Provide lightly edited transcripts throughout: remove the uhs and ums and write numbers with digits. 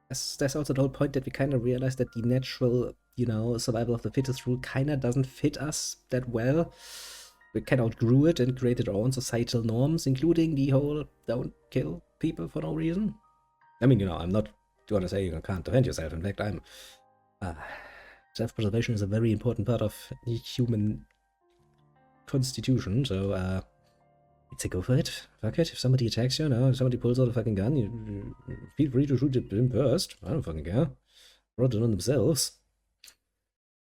There's also the whole point that we kind of realize that the natural, survival of the fittest rule kind of doesn't fit us that well. We kind of outgrew it and created our own societal norms, including the whole don't kill people for no reason. I mean, I'm not going to say you can't defend yourself. In fact, self-preservation is a very important part of the human constitution, so it's a go for it. Fuck it. If somebody attacks you, if somebody pulls out a fucking gun, you feel free to shoot him first. I don't fucking care. Brought it on themselves.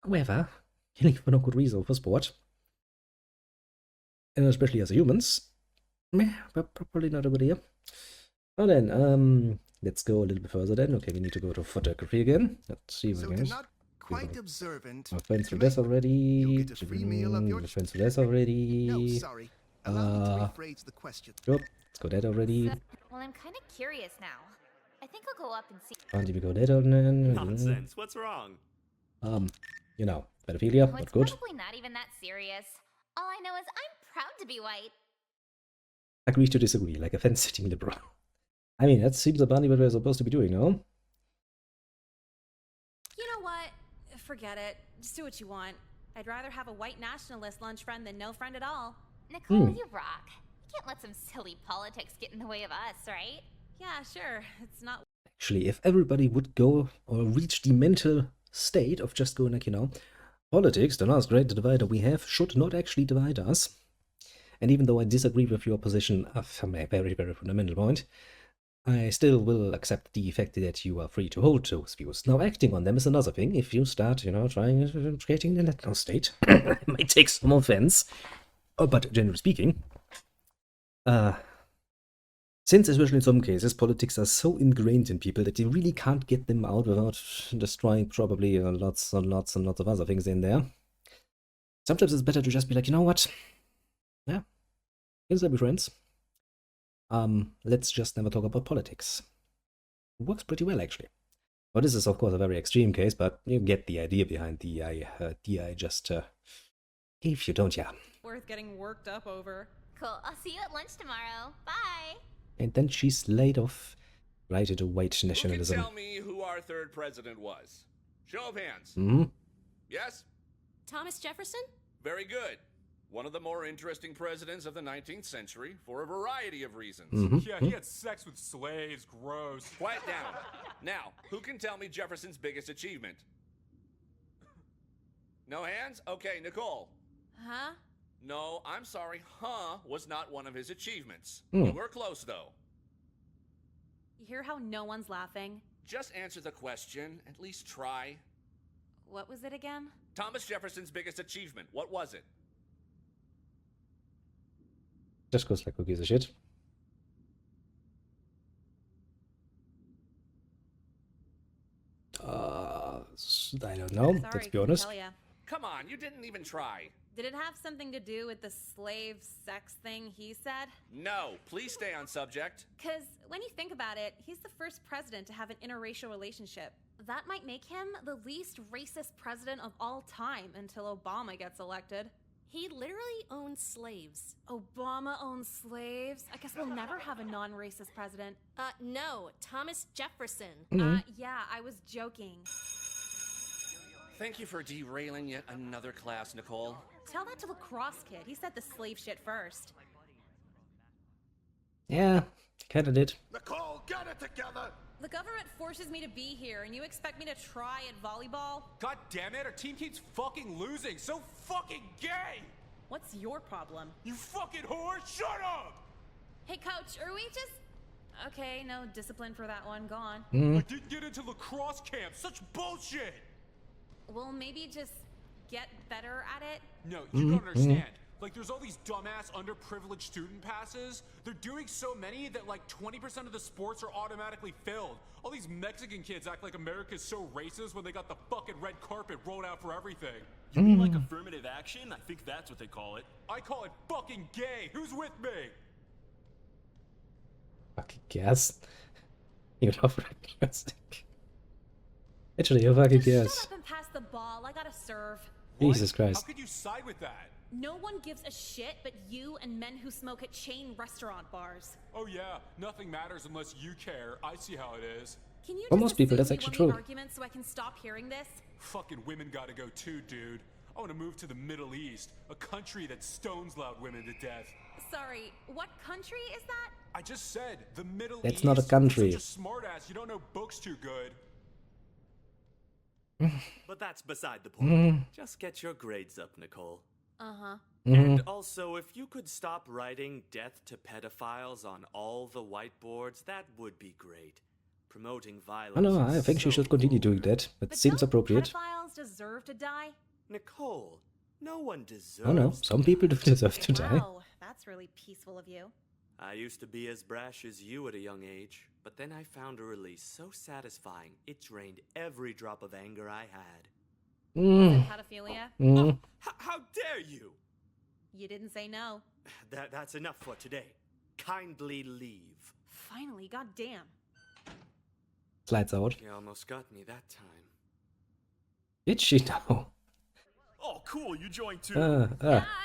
However, killing for no good reason for sport, and especially as humans, probably not a good idea. Now then, let's go a little bit further then. Okay, we need to go to photography again. Let's see if we can. Quite observant. I've been through this already. You'll get a free meal of your I've been through this already. No, sorry. Allow me to rephrase the question. Yep, let's go that already. Well, I'm kind of curious now. I think I'll go up and see. Did we go that on then? Nonsense. What's wrong? Pedophilia, Oh, not it's good. probably not even that serious. All I know is I'm proud to be white. Agree to disagree, like a fence-sitting liberal. I mean, that seems apparently what we're supposed to be doing, no? You know what? Forget it. Just do what you want. I'd rather have a white nationalist lunch friend than no friend at all. Nicole, you rock. You can't let some silly politics get in the way of us, right? Yeah, sure. It's not. Actually, if everybody would go or reach the mental state of just going like, politics, the last great divider we have, should not actually divide us. And even though I disagree with your position from a very, very fundamental point, I still will accept the fact that you are free to hold those views. Now, acting on them is another thing. If you start, trying creating the mental state, I might take some offense. But generally speaking, since especially in some cases politics are so ingrained in people that you really can't get them out without destroying probably lots and lots and lots of other things in there, sometimes it's better to just be like, you know what? Yeah, here's our friends. Let's just never talk about politics. It works pretty well, actually. Well, this is, of course, a very extreme case, but you get the idea behind the I just gave you, don't ya? Worth getting worked up over. Cool. I'll see you at lunch tomorrow. Bye. And then she's laid off right into white Who can nationalism. tell me who our third president was? Show of hands. Mm-hmm. Yes? Thomas Jefferson? Very good. One of the more interesting presidents of the 19th century for a variety of reasons. Mm-hmm. Yeah, he had sex with slaves. Gross. Quiet down. Now, who can tell me Jefferson's biggest achievement? No hands? Okay, Nicole. Huh? No, I'm sorry. Was not one of his achievements. Hmm. You were close, though. You hear how no one's laughing? Just answer the question. At least try. What was it again? Thomas Jefferson's biggest achievement. What was it? Just goes like who gives a shit. I don't know. Sorry, Let's be couldn't honest. tell ya. Come on, you didn't even try. Did it have something to do with the slave sex thing he said? No, please stay on subject. Because when you think about it, he's the first president to have an interracial relationship. That might make him the least racist president of all time until Obama gets elected. He literally owns slaves. Obama owns slaves? I guess we'll never have a non-racist president. No, Thomas Jefferson. Yeah, I was joking. Thank you for derailing yet another class, Nicole. Tell that to lacrosse kid. He said the slave shit first. Yeah, kinda did. Nicole, get it together! The government forces me to be here, and you expect me to try at volleyball? God damn it, our team keeps fucking losing. So fucking gay! What's your problem? You fucking whore, shut up! Hey, coach, are we just... Okay, no discipline for that one. Go on. I didn't get into lacrosse camp. Such bullshit! Well, maybe just get better at it? No, you don't understand. Like, there's all these dumbass underprivileged student passes. They're doing so many that like 20% of the sports are automatically filled. All these Mexican kids act like America's so racist when they got the fucking red carpet rolled out for everything. You mean like affirmative action? I think that's what they call it. I call it fucking gay. Who's with me? Fucking guess. You're not realistic. Actually, you fucking Just guess. shut up and pass the ball. I gotta serve. Jesus What? Christ. How could you side with that? No one gives a shit but you and men who smoke at chain restaurant bars. Oh yeah, nothing matters unless you care. I see how it is. Can you For just most people, assume that's we actually won the true. argument so I can stop hearing this? Fucking women gotta go too, dude. I wanna move to the Middle East, a country that stones loud women to death. Sorry, what country is that? I just said, the Middle East. That's not a country. You're such a smartass, you don't know books too good. But that's beside the point. Just get your grades up, Nicole. Uh-huh. And also, if you could stop writing death to pedophiles on all the whiteboards, that would be great. Promoting violence. I know, I is think she so should continue doing vulgar. that. It seems don't appropriate. pedophiles deserve to die? Nicole, no one deserves. Oh no, some people do deserve to die. Wow, that's really peaceful of you. I used to be as brash as you at a young age, but then I found a release so satisfying it drained every drop of anger I had. Mm, Pedophilia? mm. How dare you? You didn't say no. That's enough for today. Kindly leave. Finally, goddamn. Slides out. You almost got me that time. Did she now? Oh, cool, you joined too.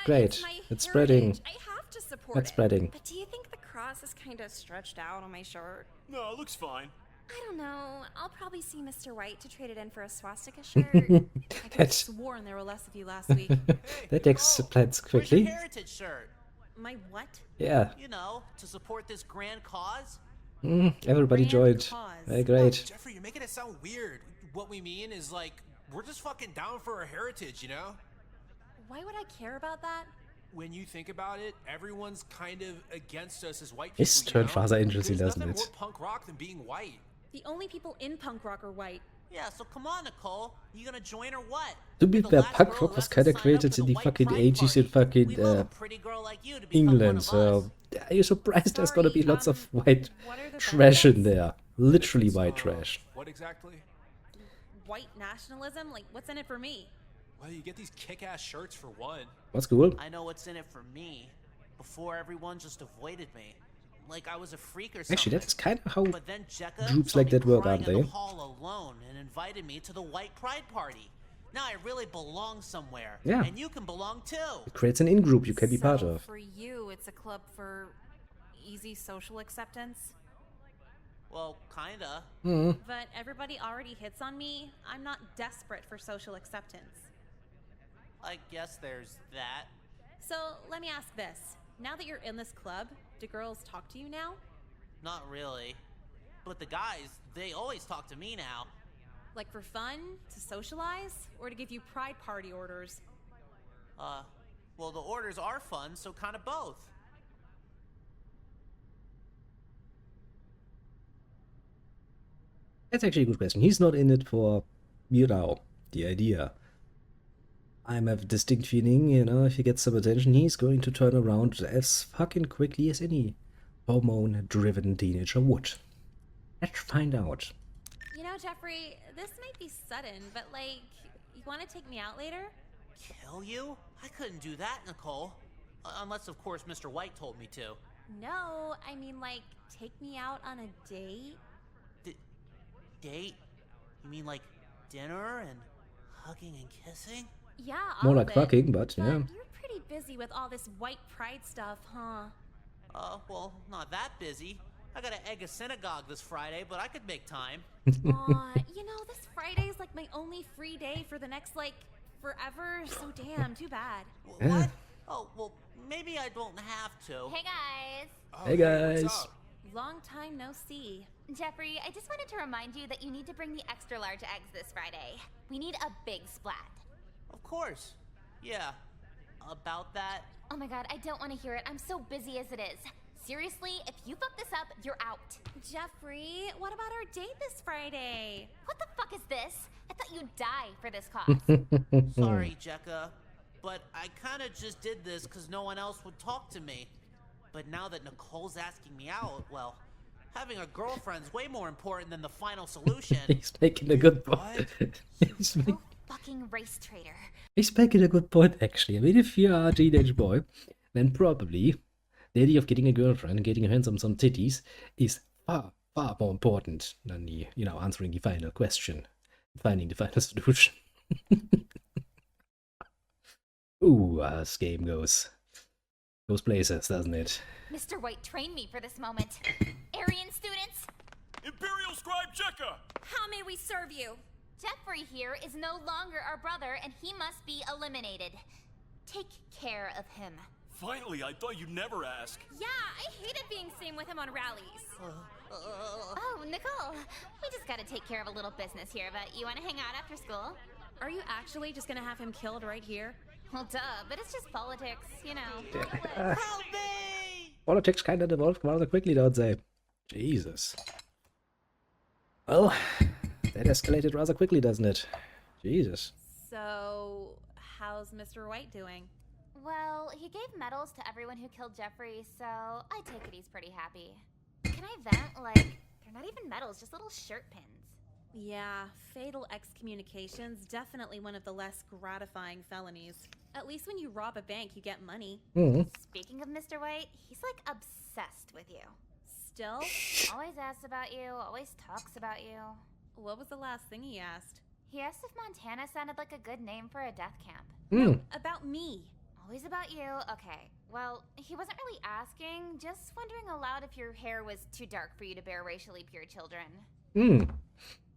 Great. It's spreading. I have to support It's it. spreading. But do you think the cross is kind of stretched out on my shirt? No, it looks fine. I don't know. I'll probably see Mr. White to trade it in for a swastika shirt. I could have That, sworn there were less of you last week. that explains quickly. Heritage shirt? My what? Yeah. You know, to support this grand cause? Everybody Grand joined. cause. Very great. Jeffrey, you're making it sound weird. What we mean is like, we're just fucking down for our heritage, you know? Why would I care about that? When you think about it, everyone's kind of against us as white people. This turned rather interesting, There's doesn't nothing it? more punk rock than being white. The only people in punk rock are white. Yeah, so come on, Nicole. You gonna join or what? To be You're the fair, last punk girl rock who was hasn't kinda signed up created for in the the white fucking pride 80s in party. fucking We love a pretty girl like you to become one England, of so us. are you surprised there's gonna be Sorry, lots of white what are the trash in benefits? there? Literally white trash. What exactly? White nationalism? Like, what's in it for me? Well, you get these kick-ass shirts for one. What's cool? I know what's in it for me. Before everyone just avoided me. Like I was a freak or something. Actually, that's kind of how But then Jekka groups saw like me that work, crying aren't in they? the hall alone and invited me to the white pride party. Now I really belong somewhere. Yeah. And you can belong too. it creates an in-group you can be part So of. for you, it's a club for easy social acceptance? Well, kinda. But everybody already hits on me. I'm not desperate for social acceptance. I guess there's that. So let me ask this. Now that you're in this club, do girls talk to you now? Not really. But the guys, they always talk to me now. Like for fun, to socialize, or to give you pride party orders? Well, the orders are fun, so kind of both. That's actually a good question. He's not in it for, you know, the idea. I have a distinct feeling, you know, if he gets some attention, he's going to turn around as fucking quickly as any hormone-driven teenager would. Let's find out. You know, Jeffrey, this might be sudden, but like, you want to take me out later? Kill you? I couldn't do that, Nicole. Unless, of course, Mr. White told me to. No, I mean like, take me out on a date? Date? You mean like dinner and hugging and kissing? Yeah, More all like of it. fucking, but yeah. You're pretty busy with all this white pride stuff, huh? Well, not that busy. I gotta egg a synagogue this Friday, but I could make time. Aw, you know, this Friday's like my only free day for the next, like, forever, so damn, too bad. What? Oh, well, maybe I don't have to. Hey guys! Oh, Hey, guys. what's up? Long time no see. Jeffrey, I just wanted to remind you that you need to bring the extra large eggs this Friday. We need a big splat. Of course. Yeah. About that? Oh my god, I don't want to hear it. I'm so busy as it is. Seriously, if you fuck this up, you're out. Jeffrey, what about our date this Friday? What the fuck is this? I thought you'd die for this cause. Sorry, Jekka. But I kinda just did this because no one else would talk to me. But now that Nicole's asking me out, well, having a girlfriend's way more important than the final solution. He's making a good point. he's, You fucking race traitor. he's making a good point, actually. I mean, if you are a teenage boy, then probably the idea of getting a girlfriend and getting your hands on some titties is far, far more important than the, you know, answering the final question, finding the final solution. Ooh, this game goes places, doesn't it? Mr. White trained me for this moment. Aryan students, Imperial Scribe Jekka! How may we serve you? Jeffrey here is no longer our brother, and he must be eliminated. Take care of him. Finally, I thought you'd never ask. Yeah, I hated being seen with him on rallies. Oh, Nicole, we just gotta take care of a little business here, but you wanna hang out after school? Are you actually just gonna have him killed right here? Well, duh, but it's just politics, you know. Help me! Politics kind of evolved rather quickly, don't they? Jesus. Well, that escalated rather quickly, doesn't it? Jesus. So, how's Mr. White doing? Well, he gave medals to everyone who killed Jeffrey, so I take it he's pretty happy. Can I vent? Like, they're not even medals, just little shirt pins. Yeah, fatal excommunication's definitely one of the less gratifying felonies. At least when you rob a bank, you get money. Speaking of Mr. White, he's like obsessed with you. Still? Always asks about you, always talks about you. What was the last thing he asked? He asked if Montana sounded like a good name for a death camp. No, about me. Always about you? Okay. Well, he wasn't really asking, just wondering aloud if your hair was too dark for you to bear racially pure children.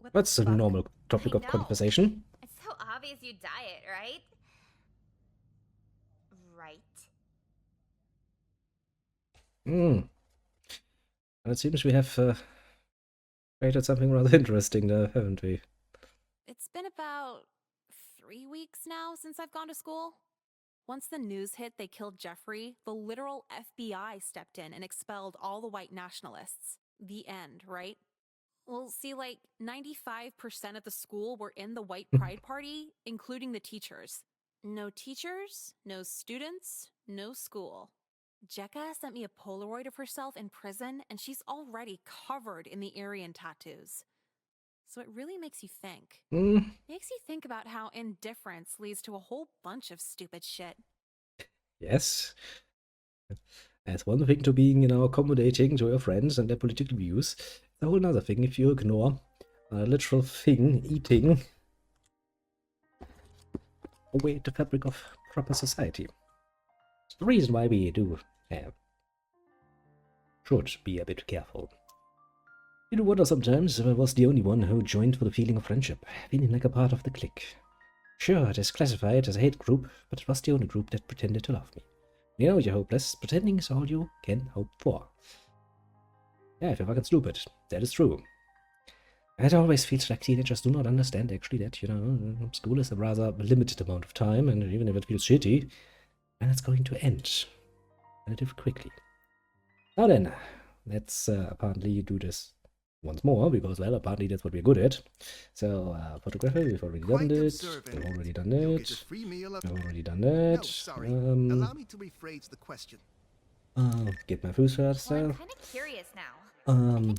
What That's the a fuck? normal topic of I know. conversation. It's so obvious you dye it, right? Right. And it seems we have created something rather interesting there, haven't we? It's been about 3 weeks now since I've gone to school. Once the news hit they killed Jeffrey, the literal FBI stepped in and expelled all the white nationalists. The end, right? Well, see, like 95% of the school were in the white pride party, including the teachers. No teachers, no students, no school. Jekka sent me a Polaroid of herself in prison, and she's already covered in the Aryan tattoos. So it really makes you think. Makes you think about how indifference leads to a whole bunch of stupid shit. Yes. It's one thing to being, accommodating to your friends and their political views. It's a whole other thing if you ignore a literal thing, eating away the fabric of proper society. It's the reason why we should be a bit careful. You do wonder sometimes if I was the only one who joined for the feeling of friendship, feeling like a part of the clique. Sure, it is classified as a hate group, but it was the only group that pretended to love me. You know you're hopeless, pretending is all you can hope for. Yeah, if you're fucking stupid, that is true. It always feels like teenagers do not understand actually that, school is a rather limited amount of time, and even if it feels shitty, and it's going to end relatively quickly. Now then, let's apparently do this once more, because, well, apparently that's what we're good at. So, photographer, we've already done Quite this. observant. We've already done You'll that. get a free meal of... We've already done No, that. sorry. Allow me to rephrase the question. Get my food first. Well, I'm kind of curious now.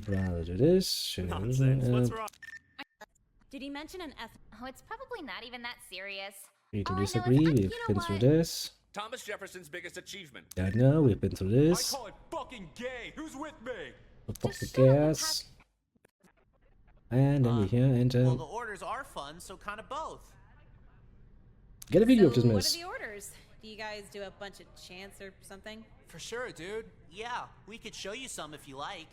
Rather do this. Nonsense. What's wrong? Did he mention an F? Oh, it's probably not even that serious. We can All I know is disagree. you We've know been through what? this. Thomas Jefferson's biggest achievement. I know, we've been through I this. call it fucking gay. Who's with me? The fuck Just the shut up and gas. And then we're here and Well, the orders are fun, so kind of both. get a video of So this what mess. are the orders? Do you guys do a bunch of chants or something? For sure, dude. Yeah, we could show you some if you like.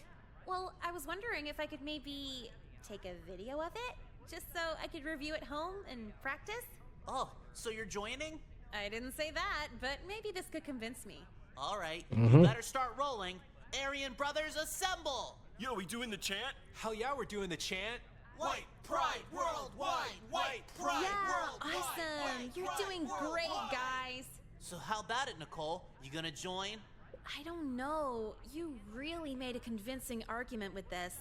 Well, I was wondering if I could maybe take a video of it, just so I could review at home and practice. Oh, so you're joining? I didn't say that, but maybe this could convince me. All right, you better start rolling. Aryan Brothers, assemble! Yo, we doing the chant? Hell yeah, we're doing the chant. White pride worldwide! White pride Yeah, awesome! You're doing great, guys! So how about it, Nicole? You gonna join? I don't know. You really made a convincing argument with this.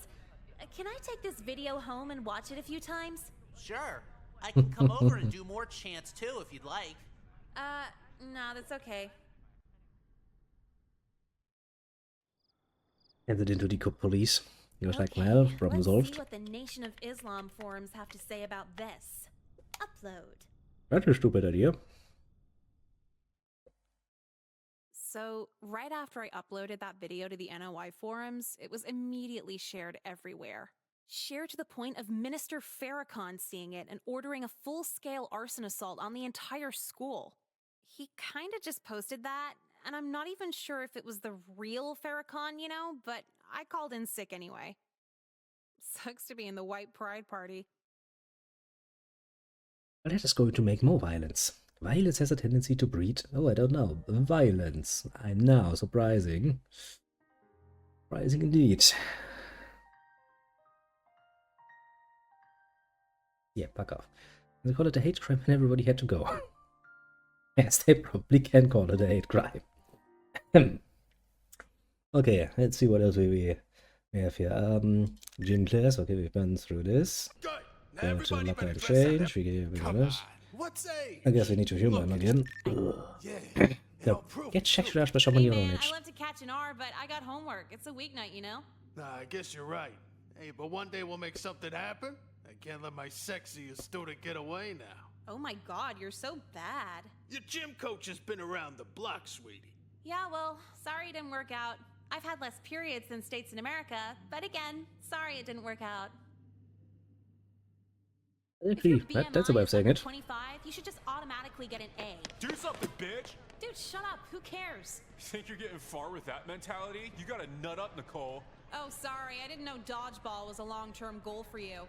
Can I take this video home and watch it a few times? Sure. I can come over and do more chants too if you'd like. No, that's okay. Handed into the police. He was like, Okay, well, problem let's solved. see what the Nation of Islam forums have to say about this. Upload. That's a stupid idea. So, right after I uploaded that video to the NOI forums, it was immediately shared everywhere. Shared to the point of Minister Farrakhan seeing it and ordering a full-scale arson assault on the entire school. He kinda just posted that, and I'm not even sure if it was the real Farrakhan, but I called in sick anyway. Sucks to be in the white pride party. That is going to make more violence. Violence has a tendency to breed, oh, I don't know, violence. I know, surprising. Surprising indeed. Yeah, fuck off. They call it a hate crime and everybody had to go. Yes, they probably can call it a hate crime. Okay, let's see what else we have here. Gym class, okay, we've been through this. Good. Now Go to everybody lock better out dress up. change, we gave this. What's age? I guess we need to human Look, again. Yeah. So, get checked out by someone Hey your own man, age. I love to catch an R, but I got homework. It's a weeknight, you know? Nah, I guess you're right. Hey, but one day we'll make something happen. I can't let my sexiest student get away now. Oh my god, you're so bad. Your gym coach has been around the block, sweetie. Yeah, well, sorry it didn't work out. I've had less periods than states in America, but again, sorry it didn't work out. If your Agree. That's a way BMI of is saying under it. 25, you should just automatically get an A. Do something, bitch! Dude, shut up. Who cares? You think you're getting far with that mentality? You gotta nut up, Nicole. Oh, sorry. I didn't know dodgeball was a long-term goal for you.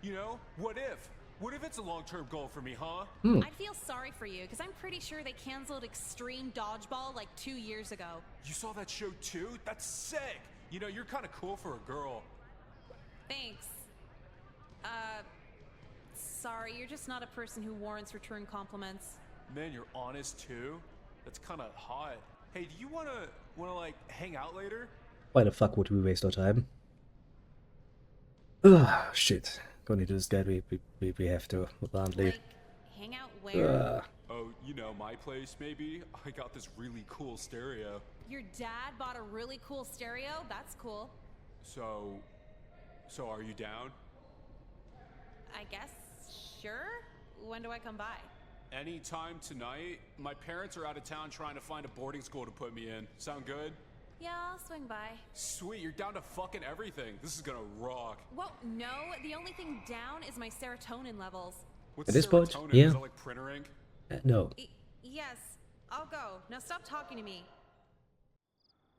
You know, what if? What if it's a long-term goal for me, huh? I'd feel sorry for you, because I'm pretty sure they canceled Extreme Dodgeball like 2 years ago. You saw that show too? That's sick! You know, you're kinda cool for a girl. Thanks. Sorry, you're just not a person who warrants return compliments. Man, you're honest too? That's kinda hot. Hey, do you wanna like, hang out later? Why the fuck would we waste our time? Ugh, shit. Going to this guy, we have to, apparently. Like, hang out where? Oh, you know, my place, maybe? I got this really cool stereo. Your dad bought a really cool stereo? That's cool. So are you down? I guess, sure? When do I come by? Anytime tonight. My parents are out of town trying to find a boarding school to put me in. Sound good? Yeah, I'll swing by. Sweet, you're down to fucking everything. This is gonna rock. Well, no, the only thing down is my serotonin levels. What's At this point, serotonin? yeah. Is that like printer ink? No. Yes, I'll go. Now stop talking to me.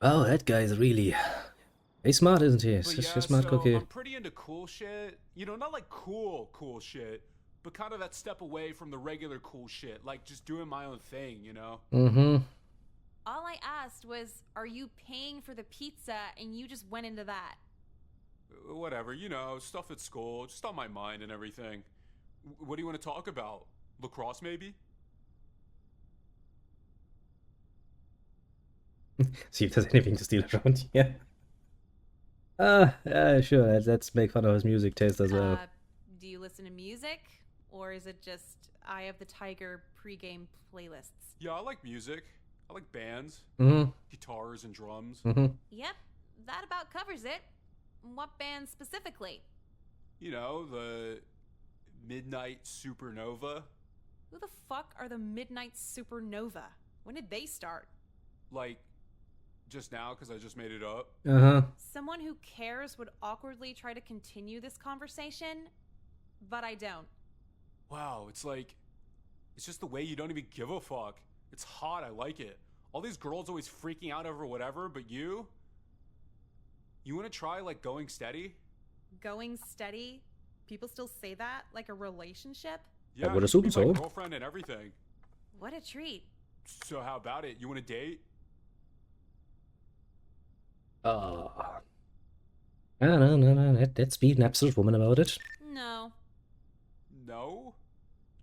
Oh, that guy's really... He's smart, isn't he? But He's yeah, a smart so cookie. I'm pretty into cool shit. You know, not like cool shit, but kind of that step away from the regular cool shit. Like just doing my own thing, you know? Mm-hmm. All I asked was, are you paying for the pizza? And you just went into that. Whatever, you know, stuff at school, just on my mind and everything. What do you want to talk about? Lacrosse, maybe? See if there's anything to steal around here. Sure, let's make fun of his music taste as well. Do you listen to music? Or is it just Eye of the Tiger pregame playlists? Yeah, I like music. I like bands. Mm-hmm. Guitars and drums. Mm-hmm. Yep, that about covers it. What band specifically? You know, the Midnight Supernova. Who the fuck are the Midnight Supernova? When did they start? Like, just now, because I just made it up. Uh-huh. Someone who cares would awkwardly try to continue this conversation, but I don't. Wow, it's like, it's just the way you don't even give a fuck. It's hot, I like it. All these girls always freaking out over whatever, but you want to try, like, going steady? Going steady? People still say that? Like a relationship? Yeah, would you assume can be so. my girlfriend and everything. What a treat. So how about it? You want to date? No. Let's be an absolute woman about it. No. No?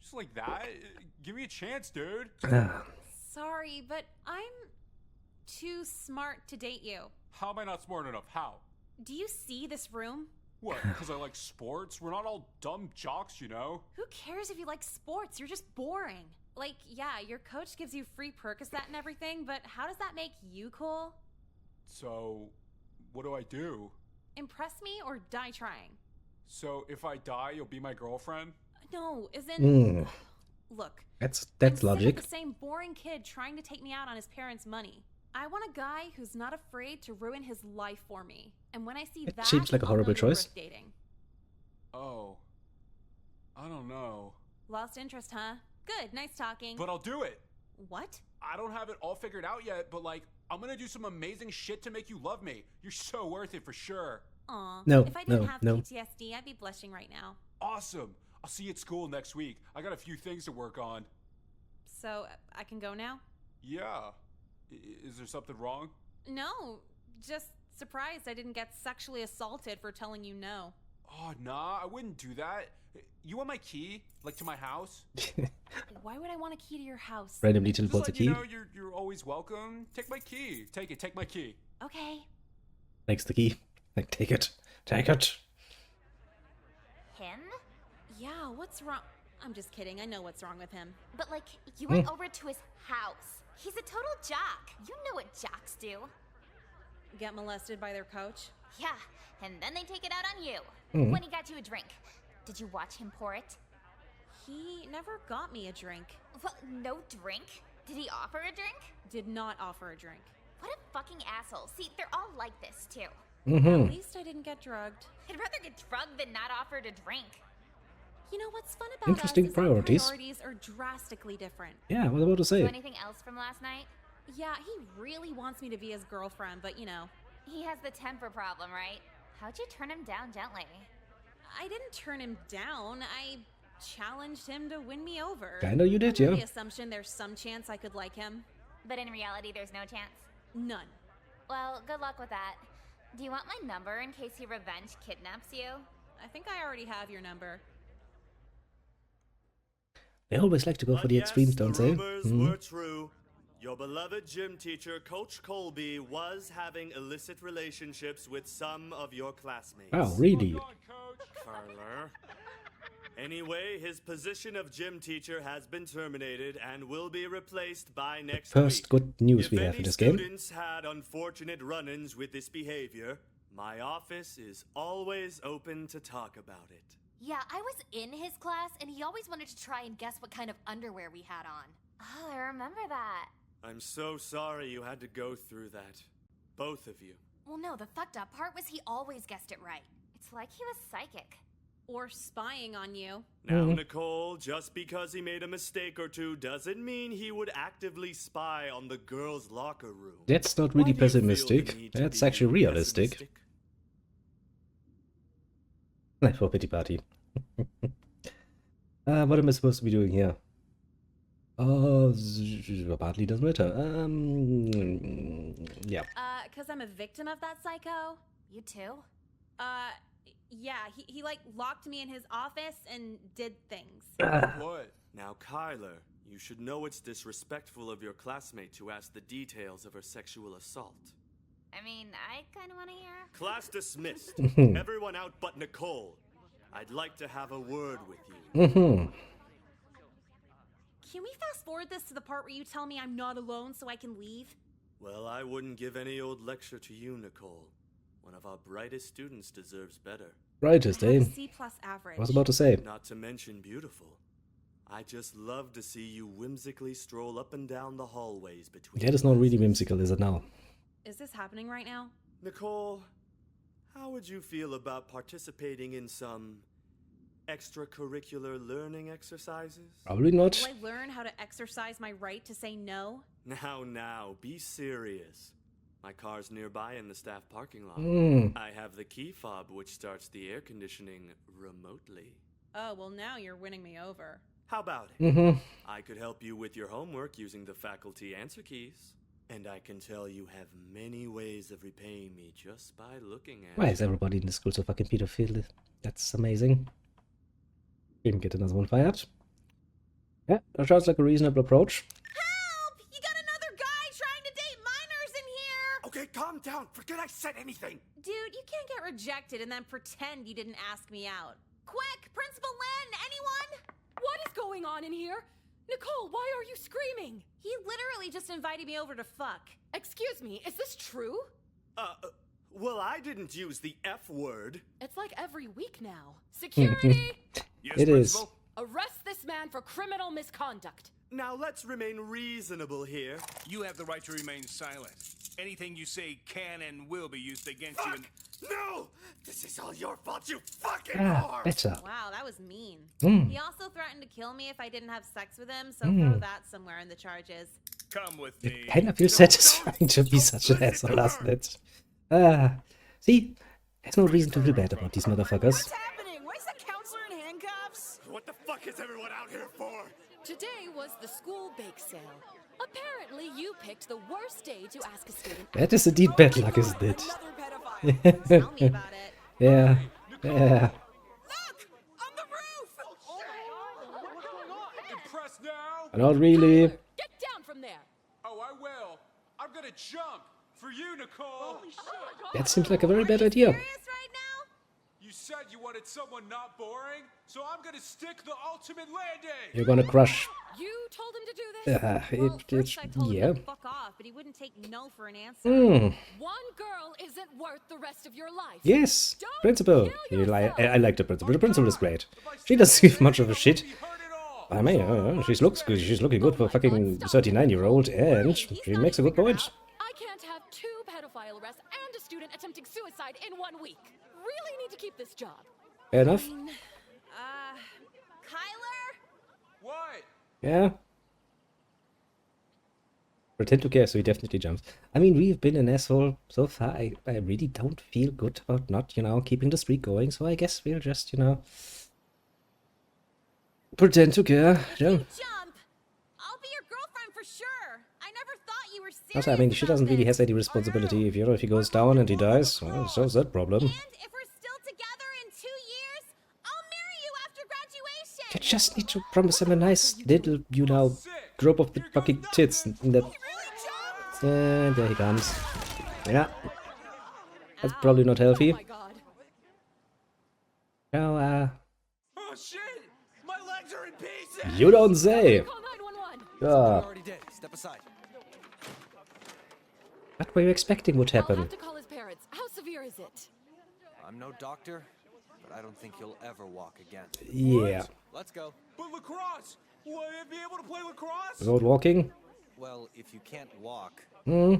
Just like that? Give me a chance, dude. Sorry, but I'm too smart to date you. How am I not smart enough? How? Do you see this room? What, because I like sports? We're not all dumb jocks, you know? Who cares if you like sports? You're just boring. Like, yeah, your coach gives you free Percocet and everything, but how does that make you cool? So, what do I do? Impress me or die trying? So, if I die, you'll be my girlfriend? No, isn't... Look, That's I'm sick logic. of the same boring kid trying to take me out on his parents' money. I want a guy who's not afraid to ruin his life for me. And when I see It that, seems like a I'll horrible know you're choice. worth dating. Oh. I don't know. Lost interest, huh? Good, nice talking. But I'll do it! What? I don't have it all figured out yet, but like, I'm gonna do some amazing shit to make you love me. You're so worth it for sure. Aw. No, If I didn't no, have no. PTSD, I'd be blushing right now. Awesome. I'll see you at school next week. I got a few things to work on. So, I can go now? Yeah. Is there something wrong? No, just surprised I didn't get sexually assaulted for telling you no. Oh, nah, I wouldn't do that. You want my key? Like to my house? Why would I want a key to your house? Randomly Just teleports a like, key. you know, you're always welcome. Take my key. Take my key. Okay. Takes the key. Like, take it. Take it. Him? Yeah, what's wrong? I'm just kidding. I know what's wrong with him. But like, you went over to his house. He's a total jock. You know what jocks do. Get molested by their coach? Yeah, and then they take it out on you. Mhm. When he got you a drink. Did you watch him pour it? He never got me a drink. Well, no drink? Did he offer a drink? Did not offer a drink. What a fucking asshole. See, they're all like this, too. Mm-hmm. At least I didn't get drugged. I'd rather get drugged than not offered a drink. You know what's fun about Interesting us is our priorities. priorities are drastically different. Yeah, what about to So say? anything else from last night? Yeah, he really wants me to be his girlfriend, but you know, He has the temper problem, right? How'd you turn him down gently? I didn't turn him down. I challenged him to win me over. Kinda you did, Under yeah. the assumption there's some chance I could like him. But in reality, there's no chance. None. Well, good luck with that. Do you want my number in case he revenge kidnaps you? I think I already have your number. They always like to go for the But extremes, yes, don't the they? rumors Mhm. were true. Your beloved gym teacher, Coach Colby, was having illicit relationships with some of your classmates. Oh, really? Carler. Anyway, his position of gym teacher has been terminated and will be replaced by next First week. good news If we have any in this game. students had unfortunate run-ins with this behavior, my office is always open to talk about it. Yeah, I was in his class and he always wanted to try and guess what kind of underwear we had on. Oh, I remember that. I'm so sorry you had to go through that. Both of you. Well, no, the fucked up part was he always guessed it right. It's like he was psychic. Or spying on you. Now, Mhm. Nicole, just because he made a mistake or two doesn't mean he would actively spy on the girls' locker room. That's not Why really do you feel the pessimistic. need to That's be actually realistic. pessimistic? For pity party. What am I supposed to be doing here? Oh, partly doesn't matter. Yeah. Cause I'm a victim of that psycho? You too? Yeah, he like locked me in his office and did things. What? Now, Kyler, you should know it's disrespectful of your classmate to ask the details of her sexual assault. I mean, I kind of want to hear. Class dismissed. Mhm. Everyone out but Nicole. I'd like to have a word with you. Mm-hmm. Can we fast forward this to the part where you tell me I'm not alone so I can leave? Well, I wouldn't give any old lecture to you, Nicole. One of our brightest students deserves better. Brightest, I have eh? a C+ average. I was about to say. Not to mention beautiful. I just love to see you whimsically stroll up and down the hallways between. That is not really classes. whimsical, is it now? Is this happening right now? Nicole, how would you feel about participating in some extracurricular learning exercises? Probably not. Will I learn how to exercise my right to say no? Now, be serious. My car's nearby in the staff parking lot. Mm. I have the key fob which starts the air conditioning remotely. Oh, well now you're winning me over. How about it? Mm-hmm. I could help you with your homework using the faculty answer keys. And I can tell you have many ways of repaying me just by looking at Why it. is everybody in the school so fucking pedophile? That's amazing. Didn't get another one fired. Yeah, that sounds like a reasonable approach. Help! You got another guy trying to date minors in here! Okay, calm down. Forget I said anything. Dude, you can't get rejected and then pretend you didn't ask me out. Quick, Principal Lin, anyone? What is going on in here? Nicole, why are you screaming? He literally just invited me over to fuck. Excuse me, is this true? Well, I didn't use the F word. It's like every week now. Security! Yes, It is. Principal? Arrest this man for criminal misconduct. Now let's remain reasonable here. You have the right to remain silent. Anything you say can and will be used against you. Fuck! No! This is all your fault, you fucking Ah, whore! better. Wow, that was mean. Mm. He also threatened to kill me if I didn't have sex with him, so Mm. throw that somewhere in the charges. Come with me. It kind of feels satisfying to be such an asshole, doesn't it? See, There's no reason to feel bad about these motherfuckers. happening? Why is the counselor in handcuffs? What the fuck is everyone out here for? Today was the school bake sale. Apparently, you picked the worst day to ask a student. That is indeed bad luck, isn't it? Tell me about it. Yeah. Yeah. Impressed now? Not really. Get down from there. Oh, I will. I'm gonna jump for you, Nicole. That seems like a very bad idea. You said you wanted someone not boring, so I'm gonna stick the ultimate landing. You're gonna crush. You told him to do this? Well, first I told yeah. him to fuck off, but he wouldn't take no for an answer. One girl isn't worth the rest of your life. Yes, principal. I like the principal. The principal is great. She doesn't give much of a shit. I mean, she looks good. She's looking good for a fucking 39-year-old, and she makes a good point. I can't have 2 pedophile arrests and a student attempting suicide in 1 week. Really need to keep this job. Fair enough. Kyler? What? Yeah. Pretend to care, so he definitely jumps. I mean, we've been an asshole so far. I really don't feel good about not, keeping the streak going, so I guess we'll just, pretend to care. Yeah. Jump! I'll be your girlfriend for sure. I never thought you were serious. Also, I mean, she doesn't really have any responsibility. If, if he goes down and he dies, well, so's that problem. And if we're still together in 2 years, I'll marry you after graduation. You just need to promise him a nice little, group of the fucking tits. And that... And there he comes. Yeah. That's probably not healthy. Now, Oh shit! My legs are in pieces. you don't say. Ah. Step aside. What were you expecting would I'll happen? have to call his parents. How severe is it? I'm no doctor, but I don't think you'll ever walk again. Yeah. Let's go. But lacrosse! Will I be able to play lacrosse? Without walking? Well, if you can't walk. Hmm.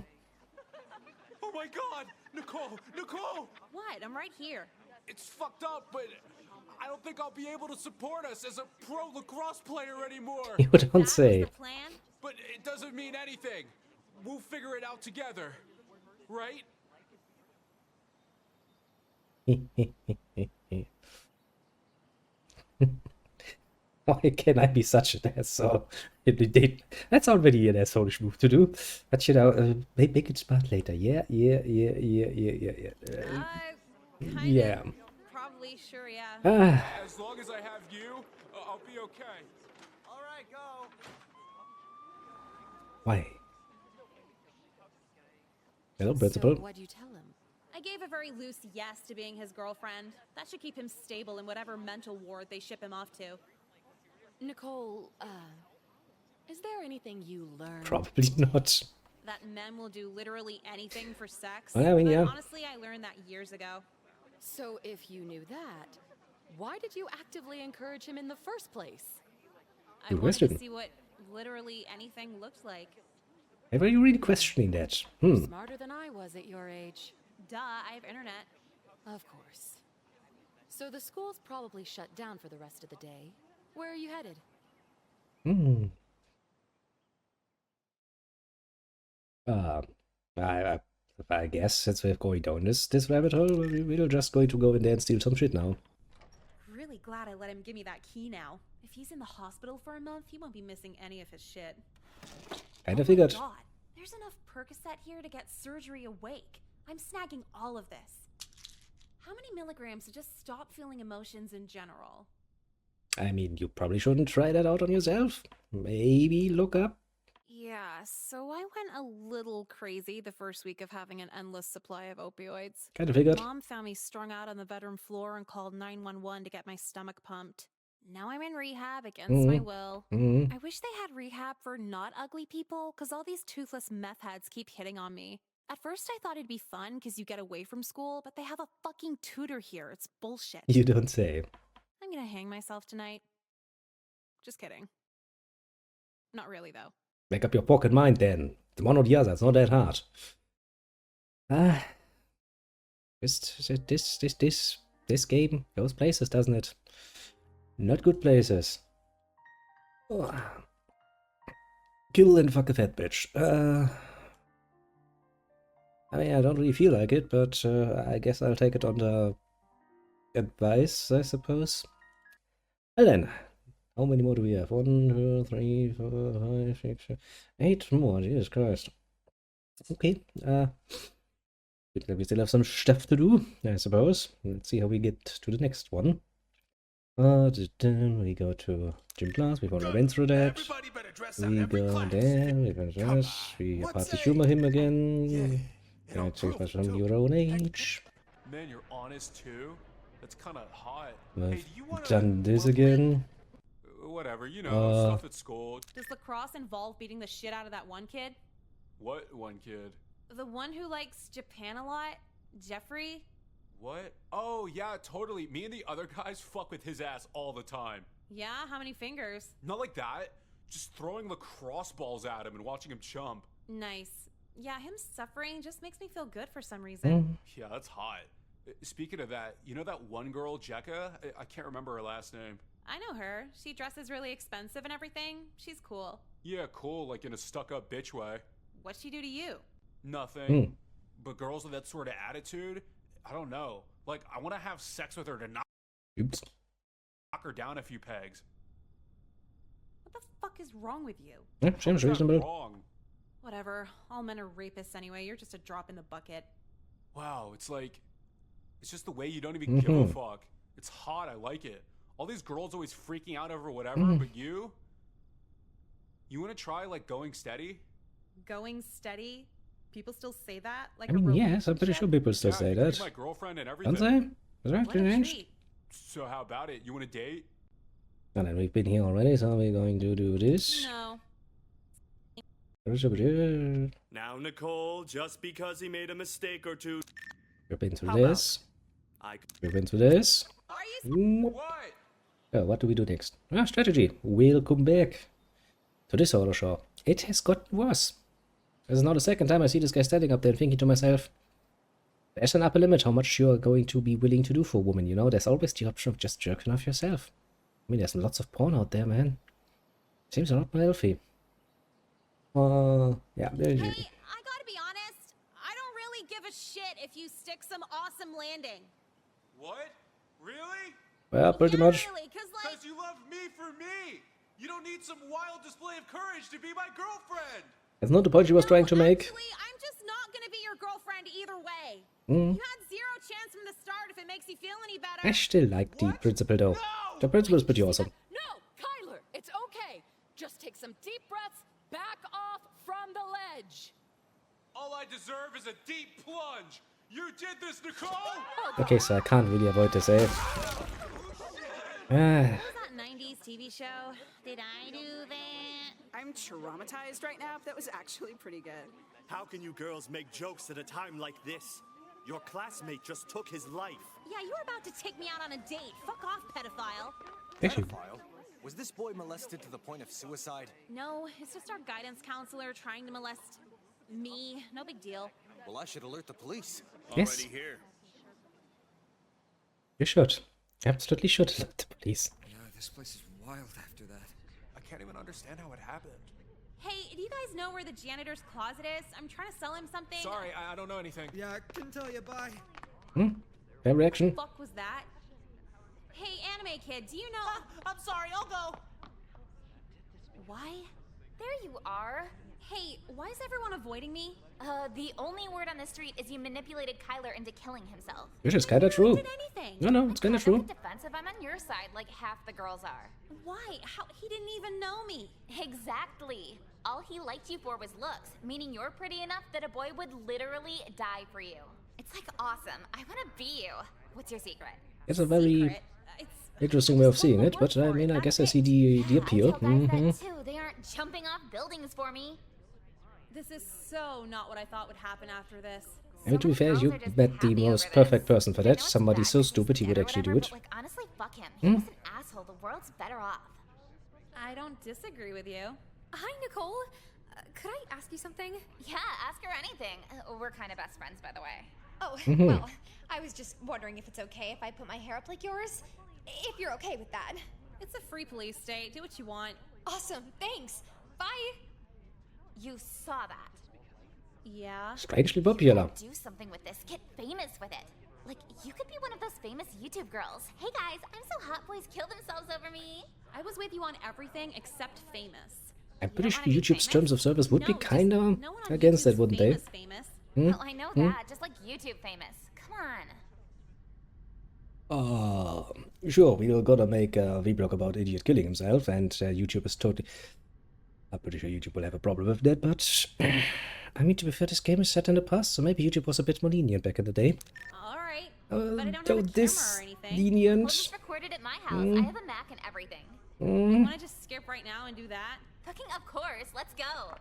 Oh my god! Nicole! Nicole! What? I'm right here. It's fucked up, but I don't think I'll be able to support us as a pro lacrosse player anymore. You don't say. But it doesn't mean anything. We'll figure it out together. Right? Why can I be such an asshole? That's already an asshole-ish move to do. But make it smart later. Yeah. Yeah. Probably sure, yeah. As long as I have you, I'll be okay. All right, go. Why? Hello, principal. So what'd you tell him? I gave a very loose yes to being his girlfriend. That should keep him stable in whatever mental ward they ship him off to. Nicole, is there anything you learned? Probably not. That men will do literally anything for sex. I mean, But yeah. honestly, I learned that years ago. So if you knew that, why did you actively encourage him in the first place? I Good wanted to question. see what literally anything looked like. Why are you really questioning that? Smarter than I was at your age. Duh, I have internet. Of course. So the school's probably shut down for the rest of the day. Where are you headed? I guess since we're going down this rabbit hole, we're just going to go in there and steal some shit now. Really glad I let him give me that key now. If he's in the hospital for a month, he won't be missing any of his shit. Kinda figured. God, there's enough Percocet here to get surgery awake. I'm snagging all of this. How many milligrams to just stop feeling emotions in general? I mean, you probably shouldn't try that out on yourself. Maybe look up. Yeah, so I went a little crazy the first week of having an endless supply of opioids. Kinda figured. Mom found me strung out on the bedroom floor and called 911 to get my stomach pumped. Now I'm in rehab against my will. I wish they had rehab for not ugly people, because all these toothless meth heads keep hitting on me. At first I thought it'd be fun because you get away from school, but they have a fucking tutor here. It's bullshit. You don't say. I'm gonna hang myself tonight. Just kidding. Not really, though. Make up your pocket mind then. The one or the other, it's not that hard. This game goes places, doesn't it? Not good places. Oh. Kill and fuck a fat bitch. I mean, I don't really feel like it, but I guess I'll take it under advice, I suppose. Well then, how many more do we have? 1, 2, 3, 4, 5, 6, 7, 8 more. Jesus Christ. Okay. We still have some stuff to do, I suppose. Let's see how we get to the next one. We go to gym class. We've already went through that. We go there. We go this. We partly humor him again. I think that's from your own age. Man, you're honest too? That's kind of hot. We've done this again. Whatever, you know, stuff at school. Does lacrosse involve beating the shit out of that one kid? What one kid? The one who likes Japan a lot? Jeffrey? What? Oh, yeah, totally. Me and the other guys fuck with his ass all the time. Yeah, how many fingers? Not like that. Just throwing lacrosse balls at him and watching him chump. Nice. Yeah, him suffering just makes me feel good for some reason. Yeah, that's hot. Speaking of that, you know that one girl, Jekka? I can't remember her last name. I know her. She dresses really expensive and everything. She's cool. Yeah, cool, like in a stuck-up bitch way. What'd she do to you? Nothing. But girls with that sort of attitude, I don't know. Like, I want to have sex with her to knock her down a few pegs. What the fuck is wrong with you? Yeah, seems reasonable. Wrong. Whatever. All men are rapists anyway. You're just a drop in the bucket. Wow, it's like... It's just the way you don't even give a fuck. It's hot, I like it. All these girls always freaking out over whatever, but you? You want to try, like, going steady? Going steady? People still say that? Like I mean, yes, I'm pretty sure people still say that. My girlfriend and everything. Don't they? Is that What a changed? treat. So how about it? You want to date? And then we've been here already, so we're going to do this. No. Now, Nicole, just because he made a mistake or two... We've been through How this. We've been through this. What? Oh, what do we do next? Ah, strategy. Welcome back to this horror show. It has gotten worse. This is now the second time I see this guy standing up there and thinking to myself, there's an upper limit how much you're going to be willing to do for a woman, you know? There's always the option of just jerking off yourself. I mean, there's lots of porn out there, man. Seems a lot more healthy. Yeah, there you go. Hey, I gotta be honest. I don't really give a shit if you stick some awesome landing. What? Really? Well, pretty much. Really, Because you love me for me. You don't need some wild display of courage to be my girlfriend. That's not the point she was trying to make. Actually, I'm just not gonna be your girlfriend either way. Mm. You had zero chance from the start if it makes you feel any better. I still like the principle though. The principle is pretty awesome. No, Kyler, it's okay. Just take some deep breaths, back off from the ledge. All I deserve is a deep plunge. You did this, Nicole! Okay, so I can't really avoid this, eh? Ah. What was that 90s TV show? Did I do that? I'm traumatized right now. That was actually pretty good. How can you girls make jokes at a time like this? Your classmate just took his life. Yeah, you were about to take me out on a date. Fuck off, pedophile. Pedophile? Was this boy molested to the point of suicide? No, it's just our guidance counselor trying to molest me. No big deal. Well, I should alert the police. Yes. Already here. You should. Absolutely should alert the police. Yeah, this place is wild after that. I can't even understand how it happened. Hey, do you guys know where the janitor's closet is? I'm trying to sell him something. Sorry, I don't know anything. Yeah, I couldn't tell you. Bye. Fair reaction. What the fuck was that? Hey, anime kid, do you know? I'm sorry, I'll go. Why? There you are. Hey, why is everyone avoiding me? The only word on the street is you manipulated Kyler into killing himself. Which is kinda true. Did anything? No, it's kinda true. Defensive, I'm on your side like half the girls are. Why? How? He didn't even know me. Exactly. All he liked you for was looks, meaning you're pretty enough that a boy would literally die for you. It's like awesome. I want to be you. What's your secret? It's a very interesting way of seeing it, but I mean, I guess I see the appeal. I tell guys that too. They aren't jumping off buildings for me. This is so not what I thought would happen after this. I mean, to be fair, you met the most perfect person for that. Somebody so stupid he would actually do it. Like, honestly, fuck him. He's an asshole. The world's better off. I don't disagree with you. Hi, Nicole. Could I ask you something? Yeah, ask her anything. We're kind of best friends, by the way. Oh, well, I was just wondering if it's okay if I put my hair up like yours. If you're okay with that. It's a free police state. Do what you want. Awesome, thanks. Bye. You saw that. Yeah? Strangely popular. Do something with this. Get famous with it. Like, you could be one of those famous YouTube girls. Hey guys, I'm so hot boys kill themselves over me. I was with you on everything except famous. I'm pretty sure YouTube's terms of service would be kinda against that, wouldn't they? Well, I know that. Just like YouTube famous. Come on. Sure, we're gonna make a vlog about Idiot killing himself, and YouTube is totally... I'm pretty sure YouTube will have a problem with that, but... I mean, to be fair, this game is set in the past, so maybe YouTube was a bit more lenient back in the day. Alright, but I don't though have a this camera or anything. lenient... We'll just record it at my house. I have a Mac and everything. You wanna just skip right now and do that? Cooking, of course. Let's go.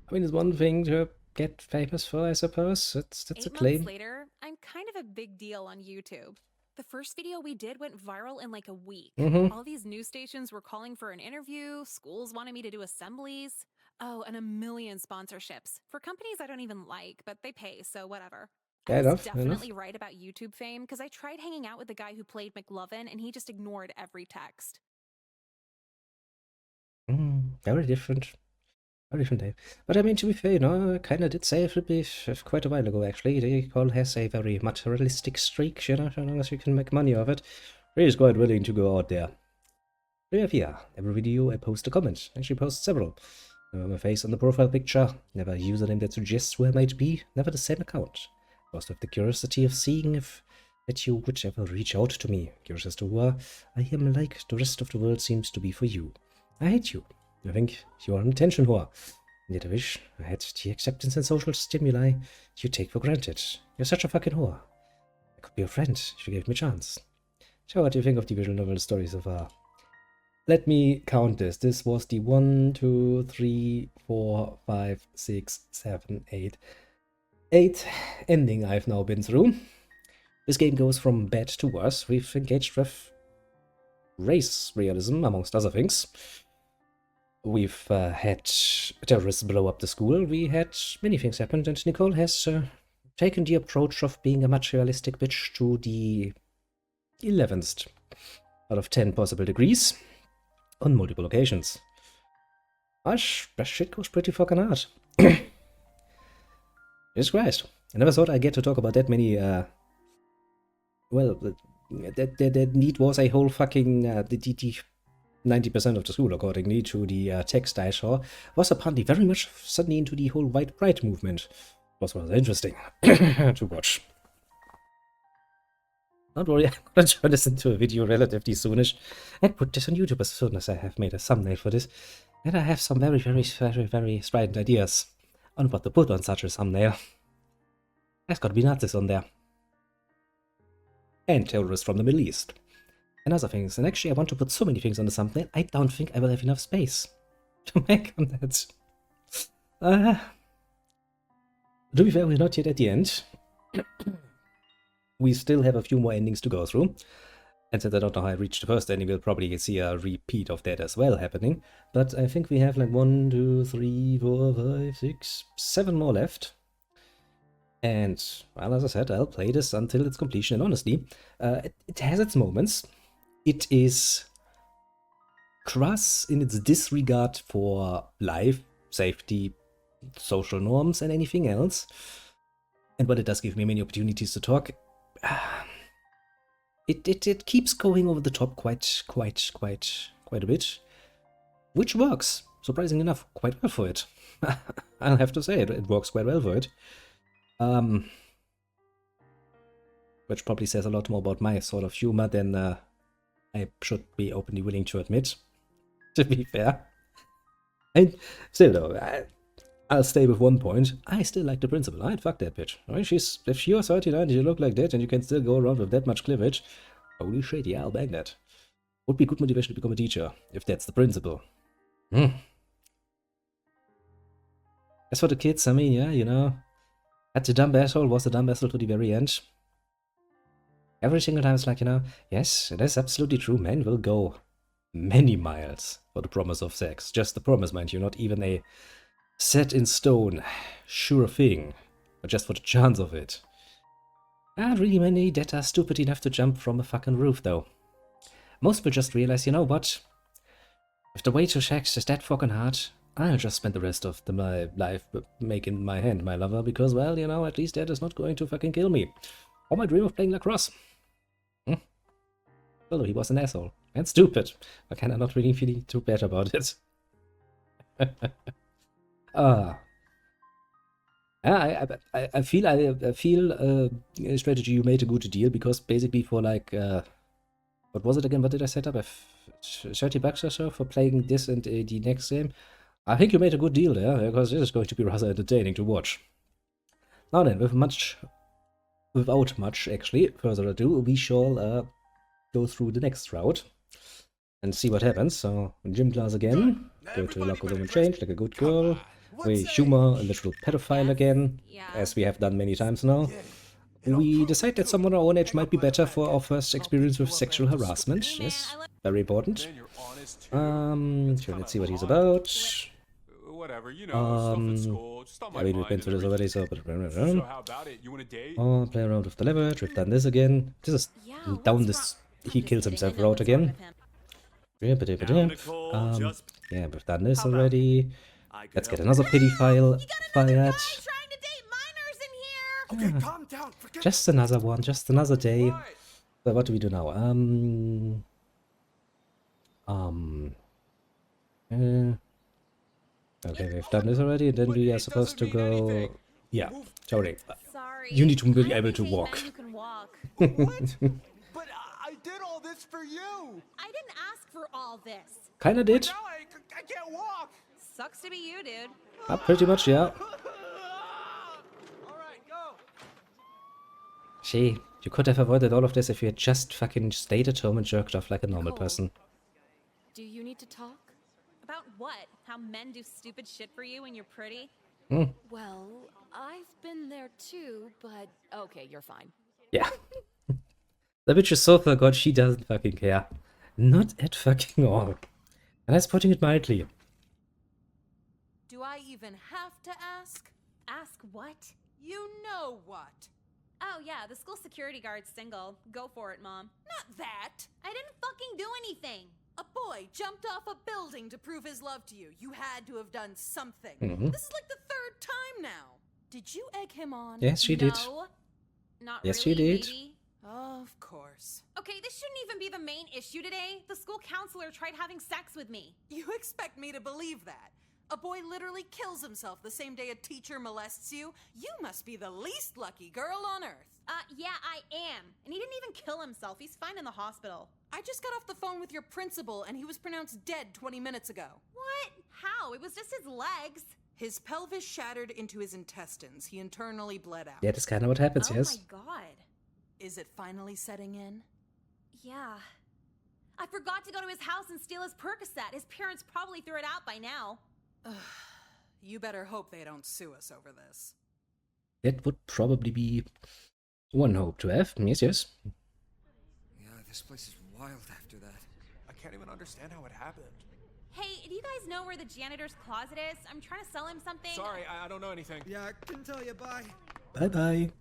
I mean, it's one thing to get famous for, I suppose. That's a 8 claim. months later, I'm kind of a big deal on YouTube. The first video we did went viral in like a week. All these news stations were calling for an interview, schools wanted me to do assemblies. Oh, and a million sponsorships. For companies I don't even like, but they pay, so whatever. Fair I was enough, fair definitely enough. right about YouTube fame, because I tried hanging out with the guy who played McLovin, and he just ignored every text. Very different. Very different day. But I mean, to be fair, you know, I kind of did say it would be quite a while ago, actually. The call has a very materialistic streak, you know, so long as you can make money off it. He is quite willing to go out there. Yeah, every video I post a comment. Actually post several. Never my face on the profile picture, never a username that suggests where I might be, never the same account. Just with the curiosity of seeing if that you would ever reach out to me. Curious as to who I am like the rest of the world seems to be for you. I hate you. I think you are an attention whore. And yet I wish I had the acceptance and social stimuli you take for granted. You're such a fucking whore. I could be your friend if you gave me a chance. So what do you think of the visual novel story so far? Let me count this. This was the 1, 2, 3, 4, 5, 6, 7, 8 ending I've now been through. This game goes from bad to worse. We've engaged with race realism, amongst other things. We've had terrorists blow up the school. We had many things happen, and Nicole has taken the approach of being a materialistic bitch to the 11th out of 10 possible degrees on multiple occasions. Gosh, that shit goes pretty fucking hard. Jesus Christ. I never thought I'd get to talk about that many, well, that need was a whole fucking, the 90% of the school, accordingly to the text I saw, was apparently very much suddenly into the whole white pride movement. It was rather interesting to watch. Don't worry, I'm gonna turn this into a video relatively soonish and put this on YouTube as soon as I have made a thumbnail for this. And I have some very strident ideas on what to put on such a thumbnail. There's gotta be Nazis on there. And terrorists from the Middle East. And other things. And actually I want to put so many things on the thumbnail, I don't think I will have enough space to make on that. To be fair, we're not yet at the end. We still have a few more endings to go through. And since I don't know how I reached the first ending, we'll probably see a repeat of that as well happening. But I think we have like 1, 2, 3, 4, 5, 6, 7 more left. And, well, as I said, I'll play this until its completion. And honestly, it has its moments. It is crass in its disregard for life, safety, social norms, and anything else. And while it does give me many opportunities to talk, it keeps going over the top quite a bit, which works, surprisingly enough, quite well for it. I'll have to say it works quite well for it. Which probably says a lot more about my sort of humor than I should be openly willing to admit, to be fair. And still though, I'll stay with one point. I still like the principal. I'd fuck that bitch. I mean, if you're 39 and you look like that and you can still go around with that much cleavage, holy shit, yeah, I'll bang that. Would be good motivation to become a teacher, if that's the principal. As for the kids, I mean, yeah, you know, at the dumb asshole was the dumb asshole to the very end. Every single time it's like, you know, yes, it is absolutely true, men will go many miles for the promise of sex. Just the promise, mind you, not even a set in stone, sure thing, but just for the chance of it. Not really many that are stupid enough to jump from a fucking roof, though. Most will just realize, you know what? If the way to sex is that fucking hard, I'll just spend the rest of my life making my hand my lover because, well, you know, at least Dad is not going to fucking kill me. Or my dream of playing lacrosse. Although he was an asshole. And stupid. I kinda not really feeling too bad about it. I feel strategy you made a good deal because basically for like what was it again? What did I set up? $30 or so for playing this and the next game. I think you made a good deal there because this is going to be rather entertaining to watch. Now then, without much actually further ado, we shall go through the next route and see what happens. So gym class again. Go to locker room and change like a good girl. We humor a literal pedophile again, as we have done many times now. We decide that someone our own age might be better for our first experience with sexual harassment. Yes, very important. Sure, let's see what he's about. Whatever, you know, stuff at school. Just on my I mean, we've been mind through this and already, so... So how about it? You want a date? Oh, play around with the leverage. We've done this again. This is down this... He kills himself route again. Yeah, we've done this already. Let's get another pity file fired. Okay, calm down. Just another one, just another day. So what do we do now? Okay, we've done this already, and then we are supposed to go... Yeah, Jody. You need to be able to walk. But I did all this for you. I didn't ask for all this. Kinda did. Now I can't walk. Sucks to be you, dude. Pretty much, yeah. Gee, you could have avoided all of this if you had just fucking stayed at home and jerked off like a normal person. Do you need to talk? About what? How men do stupid shit for you when you're pretty? Well, I've been there too, but okay, you're fine. Yeah. The bitch is so forgot she doesn't fucking care. Not at fucking all. And that's putting it mildly. Do I even have to ask? Ask what? You know what? Oh yeah, the school security guard's single. Go for it, Mom. Not that. I didn't fucking do anything. A boy jumped off a building to prove his love to you. You had to have done something. Mhm. This is like the third time now. Did you egg him on? Yes, she did. No. Not Yes, really, she did. maybe. Of course. Okay, this shouldn't even be the main issue today. The school counselor tried having sex with me. You expect me to believe that? A boy literally kills himself the same day a teacher molests you? You must be the least lucky girl on earth. Yeah, I am. And he didn't even kill himself. He's fine in the hospital. I just got off the phone with your principal and he was pronounced dead 20 minutes ago. What? How? It was just his legs. His pelvis shattered into his intestines. He internally bled out. Yeah, that's kind of what happens, yes. Oh my god. Is it finally setting in? Yeah. I forgot to go to his house and steal his Percocet. His parents probably threw it out by now. You better hope they don't sue us over this. That would probably be one hope to have. Yes, yes. Yeah, this place is wild after that. I can't even understand how it happened. Hey, do you guys know where the janitor's closet is? I'm trying to sell him something. Sorry, I don't know anything. Yeah, I couldn't tell you. Bye. Bye-bye.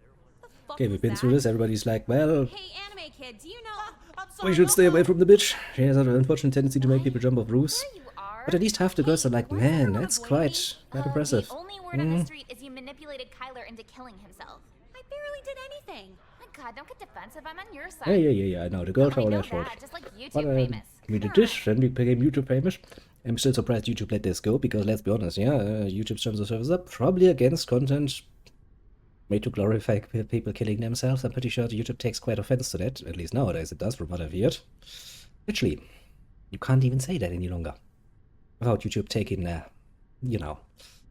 Fuck Okay, was we've been that? through this. Everybody's like, well, Hey, anime kid, do you know? I'm sorry. we should stay away from the bitch. She has an unfortunate tendency to make people jump off roofs. There you are. But at least half the girls are like, man, that's quite impressive. The only word on the street is you manipulated Kyler into killing himself. I barely did anything. My god, don't get defensive. I'm on your side. Yeah, I know. The girls are all I know their fault. that, just like YouTube But, famous. we did this, then we became YouTube famous. I'm still surprised YouTube let this go, because let's be honest, yeah, YouTube's terms of service are probably against content made to glorify people killing themselves. I'm pretty sure YouTube takes quite offense to that, at least nowadays it does, from what I've heard. Literally, you can't even say that any longer without YouTube taking, you know,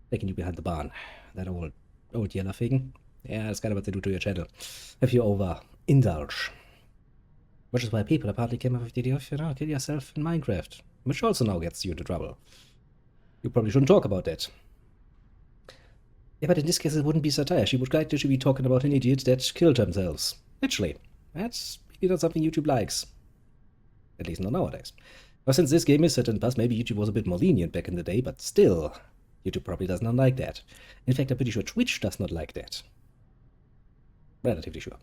taking you behind the barn. That old yellow thing. Yeah, that's kind of what they do to your channel if you overindulge. Which is why people apparently came up with the idea of, you know, kill yourself in Minecraft, which also now gets you into trouble. You probably shouldn't talk about that. Yeah, but in this case it wouldn't be satire. She would actually be talking about an idiot that killed themselves. Literally. That's maybe not something YouTube likes. At least not nowadays. Well, since this game is set in past, maybe YouTube was a bit more lenient back in the day, but still, YouTube probably does not like that. In fact, I'm pretty sure Twitch does not like that. Relatively sure.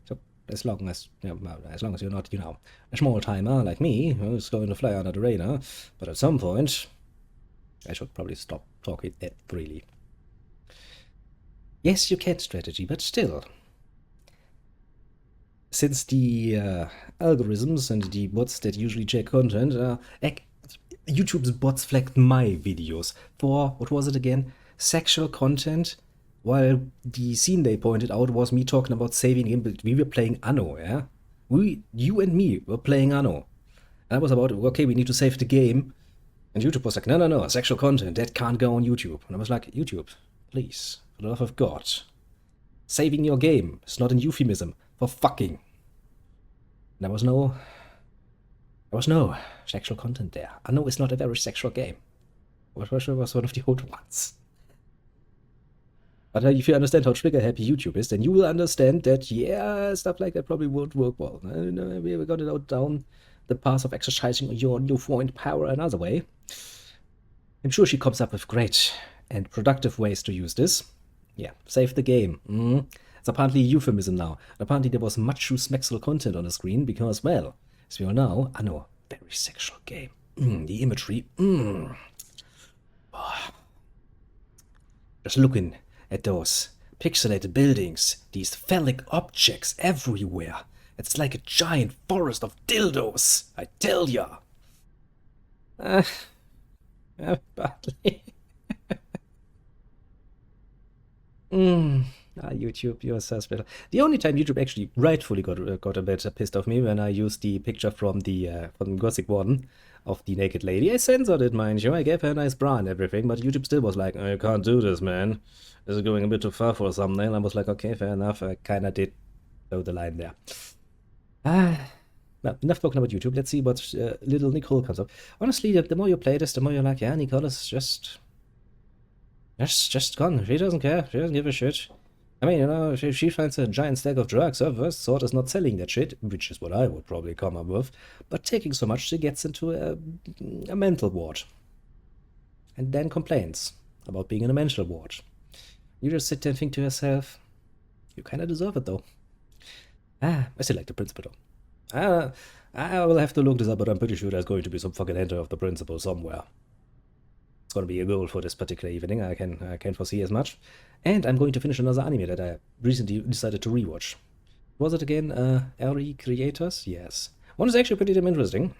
So, as long as you're not, a small timer like me who's going to fly under the radar. But at some point, I should probably stop talking that freely. Yes, you can strategy, but still. Since the algorithms and the bots that usually check content, YouTube's bots flagged my videos for, what was it again? Sexual content, while the scene they pointed out was me talking about saving him, but we were playing Anno, yeah? You and me were playing Anno. And I was about, okay, we need to save the game. And YouTube was like, no, sexual content, that can't go on YouTube. And I was like, YouTube, please, for the love of God. Saving your game is not an euphemism for fucking. There was no sexual content there. I know it's not a very sexual game. But for sure it was one of the old ones. But if you understand how trigger-happy YouTube is, then you will understand that, yeah, stuff like that probably won't work well. We got it out down the path of exercising your newfound power another way. I'm sure she comes up with great and productive ways to use this. Yeah, save the game. It's apparently a euphemism now. Apparently there was much true sexual content on the screen because, well, as we all know, I know, very sexual game. The imagery. Just looking at those pixelated buildings, these phallic objects everywhere. It's like a giant forest of dildos, I tell ya. Badly. YouTube, you're so special. The only time YouTube actually rightfully got a bit pissed off me when I used the picture from the Gothic Warden of the naked lady. I censored it, mind you. I gave her a nice bra and everything, but YouTube still was like, oh, you can't do this, man. This is going a bit too far for a thumbnail. I was like, okay, fair enough. I kinda did toe the line there. Well, enough talking about YouTube. Let's see what little Nicole comes up. Honestly, the more you play this, the more you're like, yeah, Nicole is just gone. She doesn't care. She doesn't give a shit. I mean, if she finds a giant stack of drugs, her first thought is not selling that shit, which is what I would probably come up with, but taking so much she gets into a mental ward. And then complains about being in a mental ward. You just sit there and think to yourself, you kinda deserve it though. I still like the principal though. I will have to look this up, but I'm pretty sure there's going to be some fucking enter of the principal somewhere. It's going to be a goal for this particular evening, I can foresee as much. And I'm going to finish another anime that I recently decided to rewatch. Was it again Eri Creators? Yes. One is actually pretty damn interesting.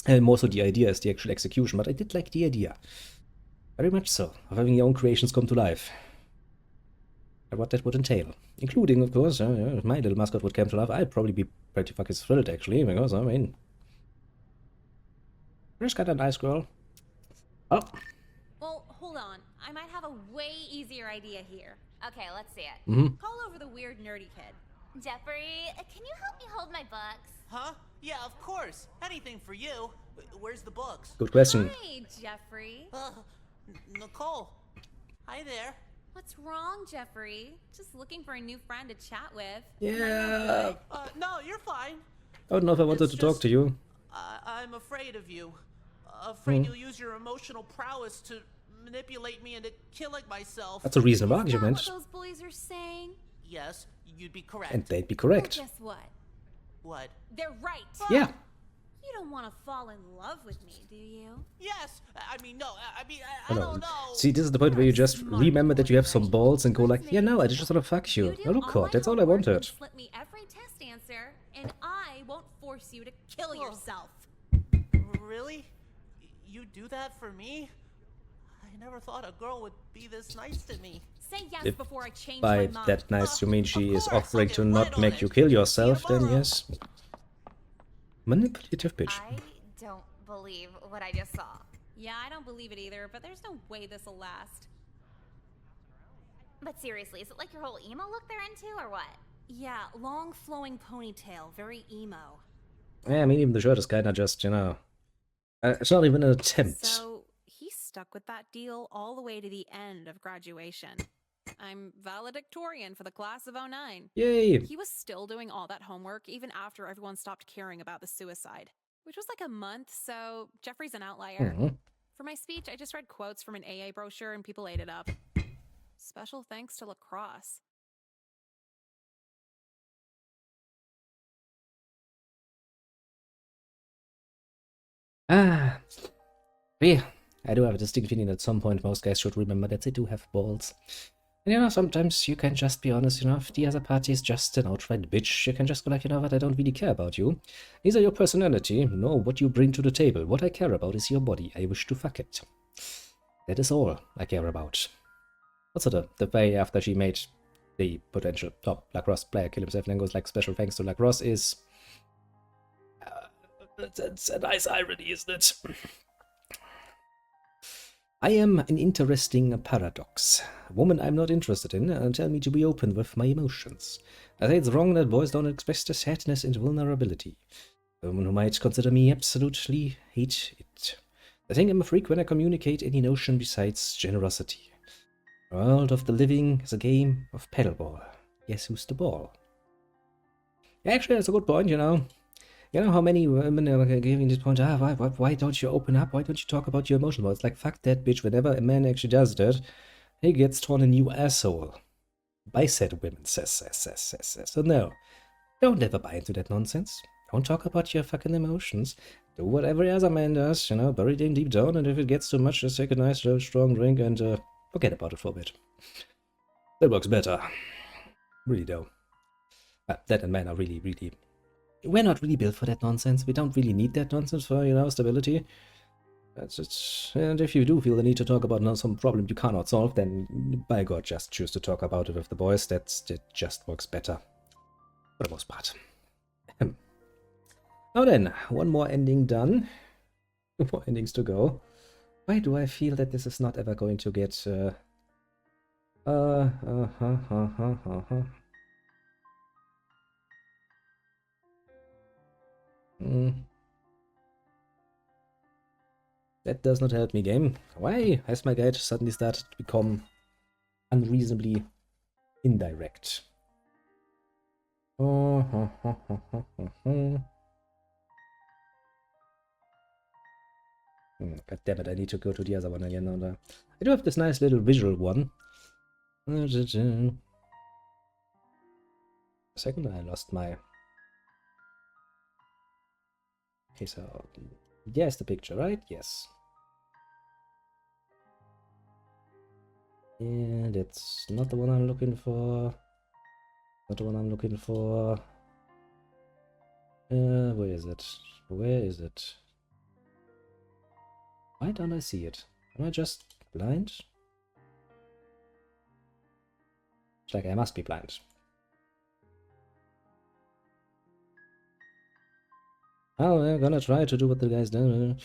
More so the idea is the actual execution, but I did like the idea. Very much so, of having your own creations come to life. And what that would entail. Including, of course, if my little mascot would come to life, I'd probably be pretty fucking thrilled, actually, because, I mean... Just got a nice girl. Oh. Well, hold on. I might have a way easier idea here. Okay, let's see it. Call over the weird nerdy kid. Jeffrey, can you help me hold my books? Huh? Yeah, of course. Anything for you. Where's the books? Good question. Hey, Jeffrey. Nicole. Hi there. What's wrong, Jeffrey? Just looking for a new friend to chat with. Yeah. No, you're fine. I don't know if I wanted to talk to you. I'm afraid of you. Afraid you'll use your emotional prowess to manipulate me into killing myself. That's a reasonable argument. Is that what those bullies are saying? Yes, you'd be correct. And they'd be correct. Well, guess what? What? They're right. Yeah. You don't want to fall in love with me, do you? Yes. I mean, no. I don't know. See, this is the point where you just remember that you have some balls and go like, yeah, no, I just want to fuck you. Oh, look, God, that's all I wanted. Slip me every test answer, and I won't force you to kill yourself. Really? You do that for me? I never thought a girl would be this nice to me. Say yes If before I change by my mind. that nice you mean she is offering to not make you kill yourself, then yes. Manipulative bitch. I don't believe what I just saw. Yeah, I don't believe it either, but there's no way this'll last. But seriously, is it like your whole emo look they're into, or what? Yeah, long flowing ponytail, very emo. Yeah, I mean, even the shirt is kinda just, it's not even an attempt. So, he stuck with that deal all the way to the end of graduation. I'm valedictorian for the class of 09. Yay! He was still doing all that homework even after everyone stopped caring about the suicide, which was like a month, so Jeffrey's an outlier. For my speech, I just read quotes from an AA brochure and people ate it up. Special thanks to lacrosse. Yeah, I do have a distinct feeling that at some point most guys should remember that they do have balls. And you know, sometimes you can just be honest, you know, if the other party is just an outright bitch, you can just go like, you know what, I don't really care about you. Neither your personality, nor what you bring to the table. What I care about is your body. I wish to fuck it. That is all I care about. Also, the way after she made the potential top lacrosse player kill himself and then goes like, special thanks to lacrosse is... that's a nice irony, isn't it? I am an interesting paradox. A woman I'm not interested in and tell me to be open with my emotions. I say it's wrong that boys don't express their sadness and vulnerability. A woman who might consider me absolutely hate it. I think I'm a freak when I communicate any notion besides generosity. The world of the living is a game of paddleball. Guess who's the ball? Actually, that's a good point, you know. You know how many women are giving this point, why don't you open up? Why don't you talk about your emotions? Well, it's like, fuck that bitch. Whenever a man actually does that, he gets torn a new asshole. By said women, says. So no, don't ever buy into that nonsense. Don't talk about your fucking emotions. Do what every other man does, you know, bury them deep down, and if it gets too much, just take a nice, strong drink and forget about it for a bit. That works better. Really, though. That and men are really... We're not really built for that nonsense. We don't really need that nonsense for, you know, stability. That's it. And if you do feel the need to talk about some problem you cannot solve, then by God, just choose to talk about it with the boys. That just works better. For the most part. Now then, one more ending done. 2 more endings to go. Why do I feel that this is not ever going to get... That does not help me, game. Why has my guide suddenly started to become unreasonably indirect? God damn it, I need to go to the other one again. I do have this nice little visual one. Second, I lost my... Okay, so... Yes, the picture, right? Yes. Yeah, that's not the one I'm looking for. Not the one I'm looking for. Where is it? Where is it? Why don't I see it? Am I just blind? It's like I must be blind. Oh, we're gonna try to do what the guy's done.